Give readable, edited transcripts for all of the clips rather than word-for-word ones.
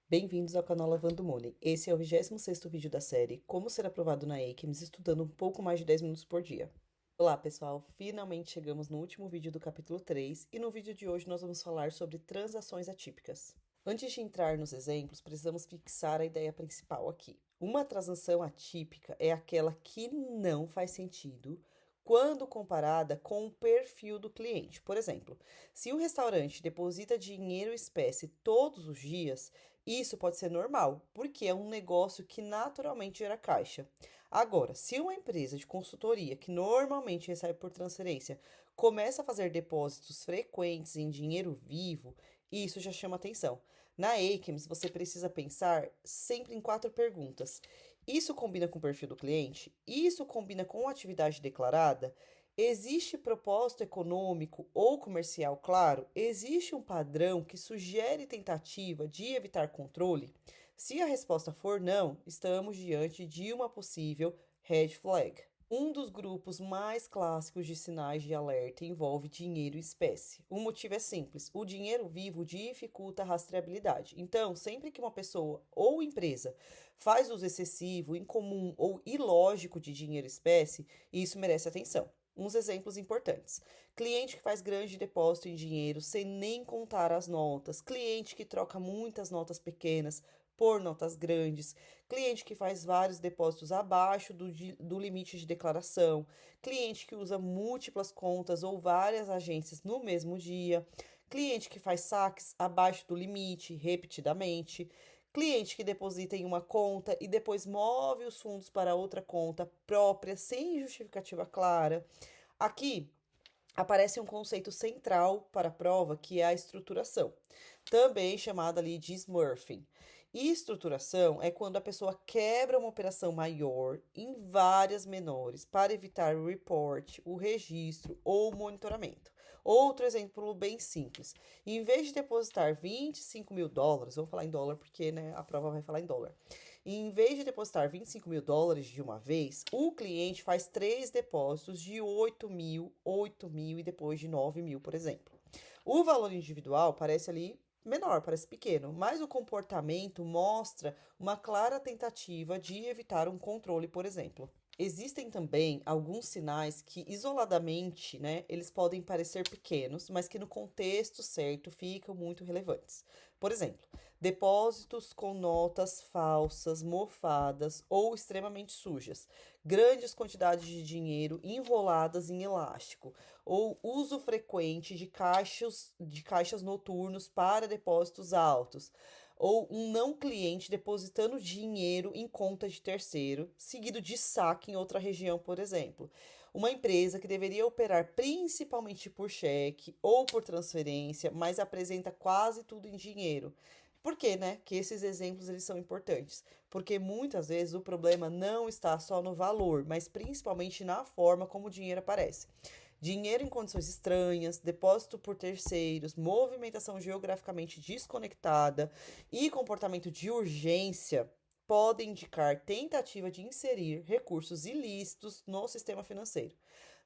Bem-vindos ao canal Lavando Money. Esse é o 26º vídeo da série Como Ser Aprovado na ACAMS estudando um pouco mais de 10 minutos por dia. Olá pessoal, finalmente chegamos no último vídeo do capítulo 3 e no vídeo de hoje nós vamos falar sobre transações atípicas. Antes de entrar nos exemplos, precisamos fixar a ideia principal aqui. Uma transação atípica é aquela que não faz sentido quando comparada com o perfil do cliente. Por exemplo, se o restaurante deposita dinheiro em espécie todos os dias, isso pode ser normal, porque é um negócio que naturalmente gera caixa. Agora, se uma empresa de consultoria, que normalmente recebe por transferência, começa a fazer depósitos frequentes em dinheiro vivo, isso já chama atenção. Na ACAMS, você precisa pensar sempre em 4 perguntas. Isso combina com o perfil do cliente? Isso combina com a atividade declarada? Existe propósito econômico ou comercial claro? Existe um padrão que sugere tentativa de evitar controle? Se a resposta for não, estamos diante de uma possível red flag. Um dos grupos mais clássicos de sinais de alerta envolve dinheiro em espécie. O motivo é simples: o dinheiro vivo dificulta a rastreabilidade. Então, sempre que uma pessoa ou empresa faz uso excessivo, incomum ou ilógico de dinheiro em espécie, isso merece atenção. Uns exemplos importantes: cliente que faz grande depósito em dinheiro sem nem contar as notas, cliente que troca muitas notas pequenas por notas grandes, cliente que faz vários depósitos abaixo do limite de declaração, cliente que usa múltiplas contas ou várias agências no mesmo dia, cliente que faz saques abaixo do limite repetidamente, cliente que deposita em uma conta e depois move os fundos para outra conta própria sem justificativa clara. Aqui aparece um conceito central para a prova, que é a estruturação, também chamada ali de smurfing. E estruturação é quando a pessoa quebra uma operação maior em várias menores para evitar o report, o registro ou o monitoramento. Outro exemplo bem simples: em vez de depositar US$ 25.000, vou falar em dólar porque né, a prova vai falar em dólar. Em vez de depositar US$ 25.000 de uma vez, o cliente faz 3 depósitos de 8.000 e depois de 9.000, por exemplo. O valor individual parece ali menor, parece pequeno, mas o comportamento mostra uma clara tentativa de evitar um controle, por exemplo. Existem também alguns sinais que, isoladamente, né, eles podem parecer pequenos, mas que no contexto certo ficam muito relevantes. Por exemplo, depósitos com notas falsas, mofadas ou extremamente sujas, grandes quantidades de dinheiro enroladas em elástico, ou uso frequente de caixas noturnos para depósitos altos, ou um não cliente depositando dinheiro em conta de terceiro, seguido de saque em outra região, por exemplo. Uma empresa que deveria operar principalmente por cheque ou por transferência, mas apresenta quase tudo em dinheiro. Por quê, né? Que esses exemplos eles são importantes, porque muitas vezes o problema não está só no valor, mas principalmente na forma como o dinheiro aparece. Dinheiro em condições estranhas, depósito por terceiros, movimentação geograficamente desconectada e comportamento de urgência podem indicar tentativa de inserir recursos ilícitos no sistema financeiro.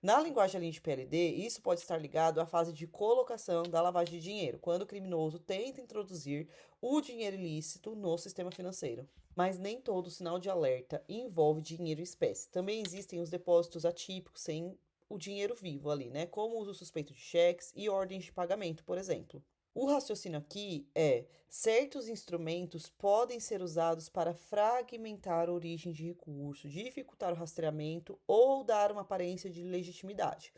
Na linguagem ali de PLD, isso pode estar ligado à fase de colocação da lavagem de dinheiro, quando o criminoso tenta introduzir o dinheiro ilícito no sistema financeiro. Mas nem todo sinal de alerta envolve dinheiro em espécie. Também existem os depósitos atípicos sem o dinheiro vivo ali, né? Como o uso suspeito de cheques e ordens de pagamento, por exemplo. O raciocínio aqui é: certos instrumentos podem ser usados para fragmentar a origem de recurso, dificultar o rastreamento ou dar uma aparência de legitimidade.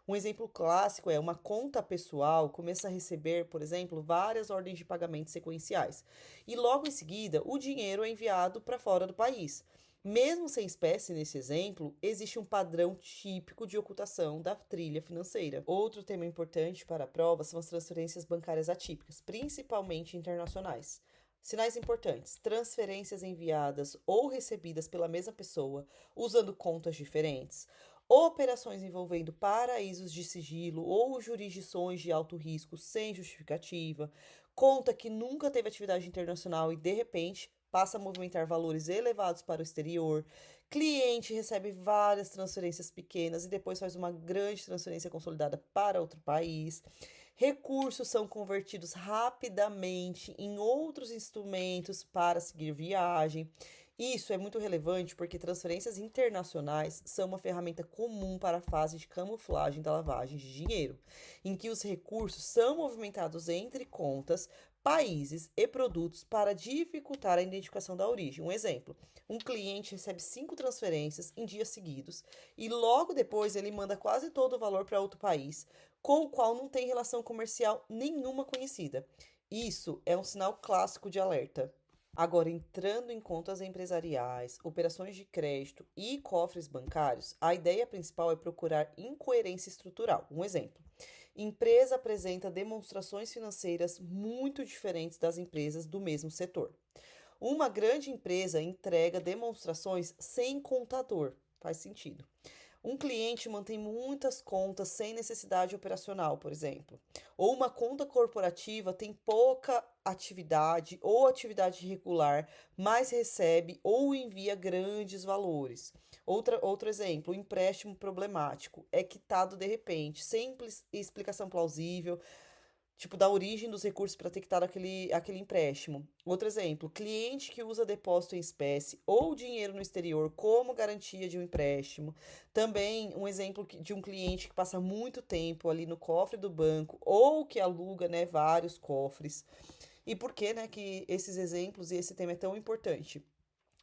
Um exemplo clássico é uma conta pessoal começa a receber, por exemplo, várias ordens de pagamento sequenciais, e logo em seguida o dinheiro é enviado para fora do país. Mesmo sem espécie nesse exemplo, existe um padrão típico de ocultação da trilha financeira. Outro tema importante para a prova são as transferências bancárias atípicas, principalmente internacionais. Sinais importantes: transferências enviadas ou recebidas pela mesma pessoa usando contas diferentes, operações envolvendo paraísos de sigilo ou jurisdições de alto risco sem justificativa, conta que nunca teve atividade internacional e de repente passa a movimentar valores elevados para o exterior, cliente recebe várias transferências pequenas e depois faz uma grande transferência consolidada para outro país, recursos são convertidos rapidamente em outros instrumentos para seguir viagem. Isso é muito relevante porque transferências internacionais são uma ferramenta comum para a fase de camuflagem da lavagem de dinheiro, em que os recursos são movimentados entre contas, países e produtos para dificultar a identificação da origem. Um exemplo: um cliente recebe 5 transferências em dias seguidos e logo depois ele manda quase todo o valor para outro país, com o qual não tem relação comercial nenhuma conhecida. Isso é um sinal clássico de alerta. Agora, entrando em contas empresariais, operações de crédito e cofres bancários, a ideia principal é procurar incoerência estrutural. Um exemplo: empresa apresenta demonstrações financeiras muito diferentes das empresas do mesmo setor. Uma grande empresa entrega demonstrações sem contador. Faz sentido. Um cliente mantém muitas contas sem necessidade operacional, por exemplo. Ou uma conta corporativa tem pouca atividade ou atividade regular, mas recebe ou envia grandes valores. Outro exemplo: um empréstimo problemático é quitado de repente, sem explicação plausível, tipo, da origem dos recursos para ter quitado aquele empréstimo. Outro exemplo: cliente que usa depósito em espécie ou dinheiro no exterior como garantia de um empréstimo. Também um exemplo de um cliente que passa muito tempo ali no cofre do banco ou que aluga, né, vários cofres. E por que, né, que esses exemplos e esse tema é tão importante?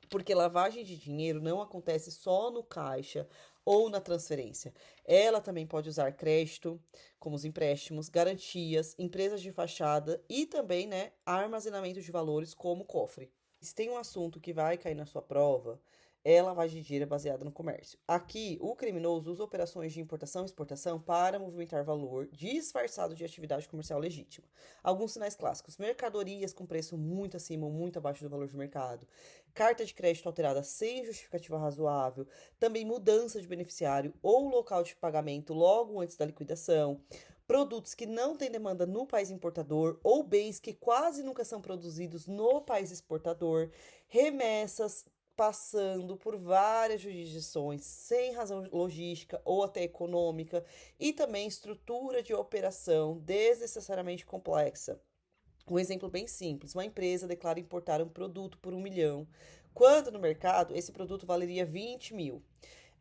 Porque lavagem de dinheiro não acontece só no caixa ou na transferência. Ela também pode usar crédito, como os empréstimos, garantias, empresas de fachada e também, né, armazenamento de valores, como cofre. Se tem um assunto que vai cair na sua prova, é lavagem de dinheiro baseada no comércio. Aqui, o criminoso usa operações de importação e exportação para movimentar valor disfarçado de atividade comercial legítima. Alguns sinais clássicos: mercadorias com preço muito acima ou muito abaixo do valor de mercado, carta de crédito alterada sem justificativa razoável, também mudança de beneficiário ou local de pagamento logo antes da liquidação, produtos que não têm demanda no país importador ou bens que quase nunca são produzidos no país exportador, remessas passando por várias jurisdições sem razão logística ou até econômica, e também estrutura de operação desnecessariamente complexa. Um exemplo bem simples: uma empresa declara importar um produto por 1 milhão, quando no mercado esse produto valeria 20 mil.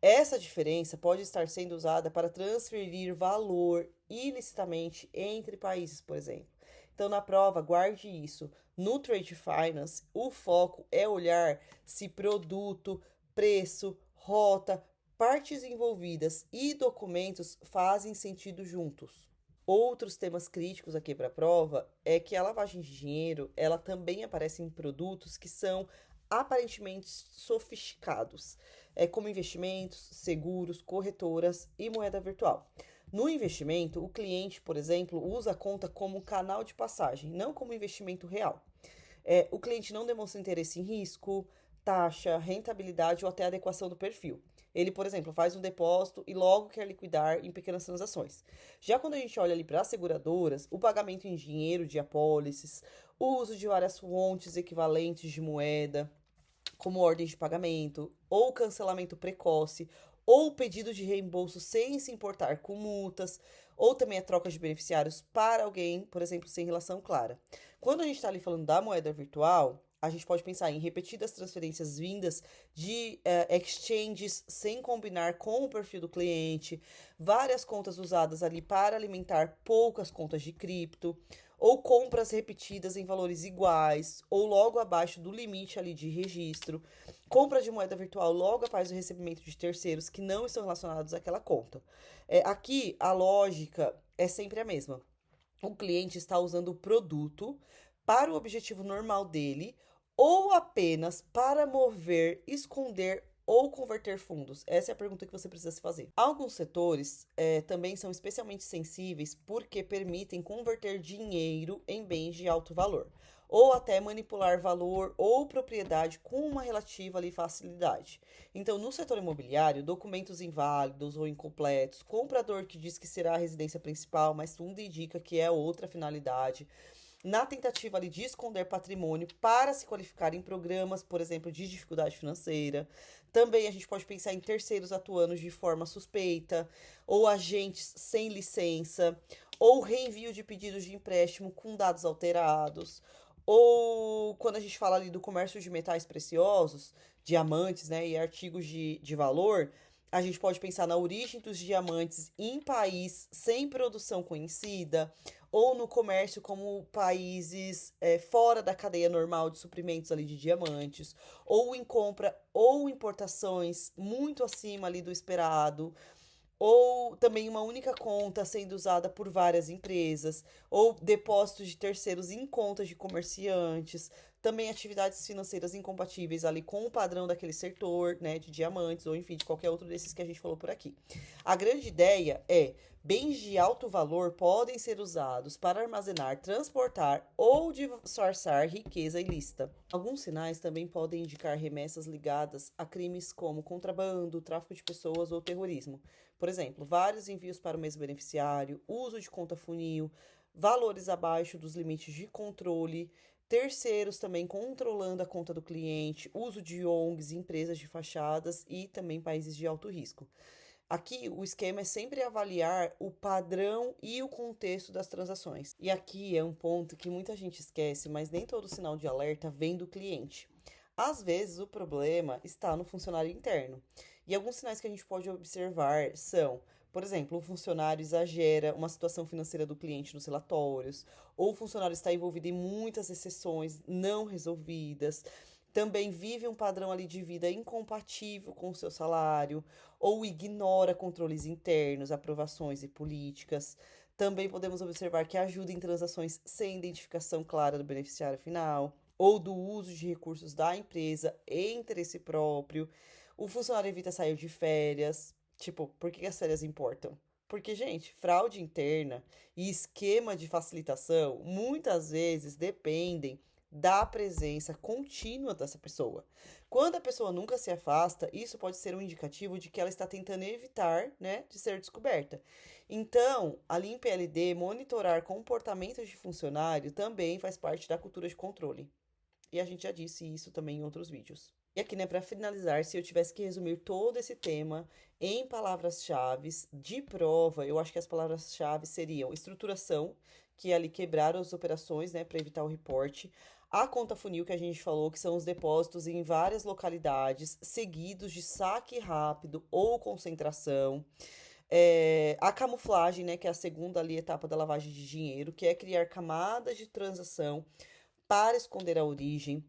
Essa diferença pode estar sendo usada para transferir valor ilicitamente entre países, por exemplo. Então, na prova, guarde isso. No Trade Finance, o foco é olhar se produto, preço, rota, partes envolvidas e documentos fazem sentido juntos. Outros temas críticos aqui para a prova é que a lavagem de dinheiro, ela também aparece em produtos que são aparentemente sofisticados, como investimentos, seguros, corretoras e moeda virtual. No investimento, o cliente, por exemplo, usa a conta como um canal de passagem, não como investimento real. O cliente não demonstra interesse em risco, taxa, rentabilidade ou até adequação do perfil. Ele, por exemplo, faz um depósito e logo quer liquidar em pequenas transações. Já quando a gente olha ali para as seguradoras, o pagamento em dinheiro de apólices, o uso de várias fontes equivalentes de moeda, como ordem de pagamento, ou cancelamento precoce, ou pedido de reembolso sem se importar com multas, ou também a troca de beneficiários para alguém, por exemplo, sem relação clara. Quando a gente está ali falando da moeda virtual, a gente pode pensar em repetidas transferências vindas de exchanges sem combinar com o perfil do cliente, várias contas usadas ali para alimentar poucas contas de cripto, ou compras repetidas em valores iguais, ou logo abaixo do limite ali de registro, compra de moeda virtual logo após o recebimento de terceiros que não estão relacionados àquela conta. Aqui, a lógica é sempre a mesma. O cliente está usando o produto para o objetivo normal dele ou apenas para mover, esconder ou converter fundos? Essa é a pergunta que você precisa se fazer. Alguns setores também são especialmente sensíveis porque permitem converter dinheiro em bens de alto valor, ou até manipular valor ou propriedade com uma relativa ali, facilidade. Então, no setor imobiliário, documentos inválidos ou incompletos, comprador que diz que será a residência principal, mas tudo indica que é outra finalidade, na tentativa ali de esconder patrimônio para se qualificar em programas, por exemplo, de dificuldade financeira. Também a gente pode pensar em terceiros atuando de forma suspeita, ou agentes sem licença, ou reenvio de pedidos de empréstimo com dados alterados, ou quando a gente fala ali do comércio de metais preciosos, diamantes, né, e artigos de valor, a gente pode pensar na origem dos diamantes em país sem produção conhecida, ou no comércio como países fora da cadeia normal de suprimentos ali de diamantes, ou em compra ou importações muito acima ali do esperado, ou também uma única conta sendo usada por várias empresas, ou depósitos de terceiros em contas de comerciantes, também atividades financeiras incompatíveis ali com o padrão daquele setor, né, de diamantes, ou enfim, de qualquer outro desses que a gente falou por aqui. A grande ideia é: bens de alto valor podem ser usados para armazenar, transportar ou disfarçar riqueza ilícita. Alguns sinais também podem indicar remessas ligadas a crimes como contrabando, tráfico de pessoas ou terrorismo. Por exemplo, vários envios para o mesmo beneficiário, uso de conta funil, valores abaixo dos limites de controle, terceiros também controlando a conta do cliente, uso de ONGs, empresas de fachadas e também países de alto risco. Aqui o esquema é sempre avaliar o padrão e o contexto das transações. E aqui é um ponto que muita gente esquece, mas nem todo sinal de alerta vem do cliente. Às vezes o problema está no funcionário interno. E alguns sinais que a gente pode observar são, por exemplo, o funcionário exagera uma situação financeira do cliente nos relatórios, ou o funcionário está envolvido em muitas exceções não resolvidas, também vive um padrão ali de vida incompatível com o seu salário, ou ignora controles internos, aprovações e políticas. Também podemos observar que ajuda em transações sem identificação clara do beneficiário final, ou do uso de recursos da empresa em interesse próprio. O funcionário evita sair de férias. Tipo, por que as férias importam? Porque, gente, fraude interna e esquema de facilitação muitas vezes dependem da presença contínua dessa pessoa. Quando a pessoa nunca se afasta, isso pode ser um indicativo de que ela está tentando evitar, né, de ser descoberta. Então, ali em PLD, monitorar comportamentos de funcionário também faz parte da cultura de controle. E a gente já disse isso também em outros vídeos. E aqui, né, para finalizar, se eu tivesse que resumir todo esse tema em palavras-chave de prova, eu acho que as palavras-chave seriam estruturação, que é ali quebrar as operações, né, para evitar o reporte. A conta funil, que a gente falou, que são os depósitos em várias localidades, seguidos de saque rápido ou concentração. A camuflagem, né, que é a segunda ali etapa da lavagem de dinheiro, que é criar camadas de transação para esconder a origem.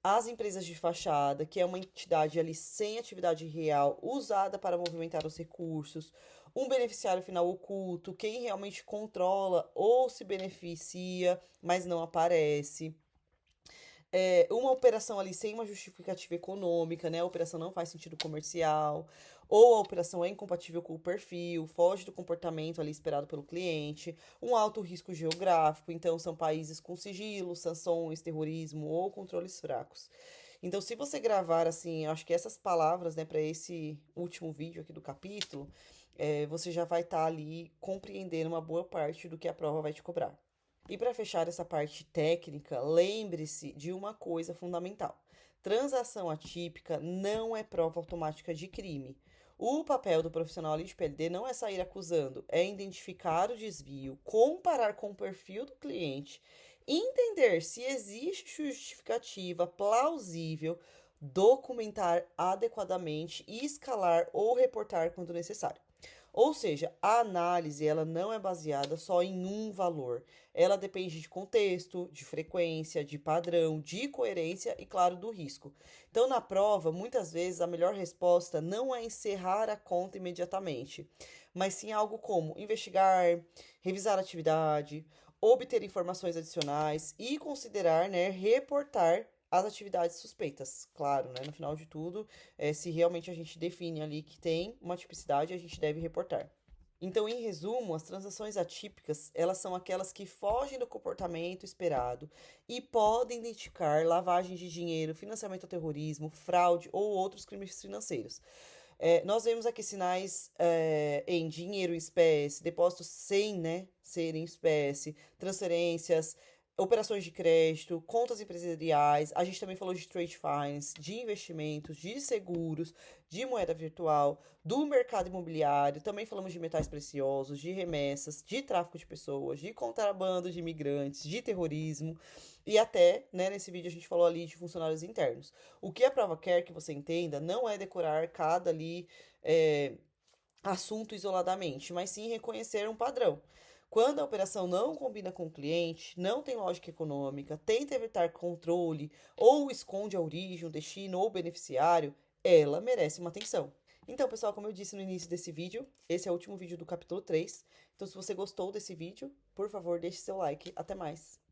As empresas de fachada, que é uma entidade ali sem atividade real, usada para movimentar os recursos. Um beneficiário final oculto, quem realmente controla ou se beneficia, mas não aparece. Uma operação ali sem uma justificativa econômica, né? A operação não faz sentido comercial, ou a operação é incompatível com o perfil, foge do comportamento ali esperado pelo cliente, um alto risco geográfico, então são países com sigilo, sanções, terrorismo ou controles fracos. Então, se você gravar assim, eu acho que essas palavras, né, para esse último vídeo aqui do capítulo, você já vai estar ali compreendendo uma boa parte do que a prova vai te cobrar. E para fechar essa parte técnica, lembre-se de uma coisa fundamental: transação atípica não é prova automática de crime. O papel do profissional ali de PLD não é sair acusando, é identificar o desvio, comparar com o perfil do cliente, entender se existe justificativa plausível, documentar adequadamente e escalar ou reportar quando necessário. Ou seja, a análise ela não é baseada só em um valor. Ela depende de contexto, de frequência, de padrão, de coerência e, claro, do risco. Então, na prova, muitas vezes a melhor resposta não é encerrar a conta imediatamente, mas sim algo como investigar, revisar a atividade, obter informações adicionais e considerar, né, reportar as atividades suspeitas. Claro, né? No final de tudo, se realmente a gente define ali que tem uma tipicidade, a gente deve reportar. Então, em resumo, as transações atípicas, elas são aquelas que fogem do comportamento esperado e podem identificar lavagem de dinheiro, financiamento ao terrorismo, fraude ou outros crimes financeiros. Nós vemos aqui sinais em dinheiro em espécie, depósitos sem, né, ser em espécie, transferências, operações de crédito, contas empresariais, a gente também falou de trade finance, de investimentos, de seguros, de moeda virtual, do mercado imobiliário, também falamos de metais preciosos, de remessas, de tráfico de pessoas, de contrabando de imigrantes, de terrorismo e até, né, nesse vídeo a gente falou ali de funcionários internos. O que a prova quer que você entenda não é decorar cada ali assunto isoladamente, mas sim reconhecer um padrão. Quando a operação não combina com o cliente, não tem lógica econômica, tenta evitar controle ou esconde a origem, o destino ou o beneficiário, ela merece uma atenção. Então, pessoal, como eu disse no início desse vídeo, esse é o último vídeo do capítulo 3. Então, se você gostou desse vídeo, por favor, deixe seu like. Até mais!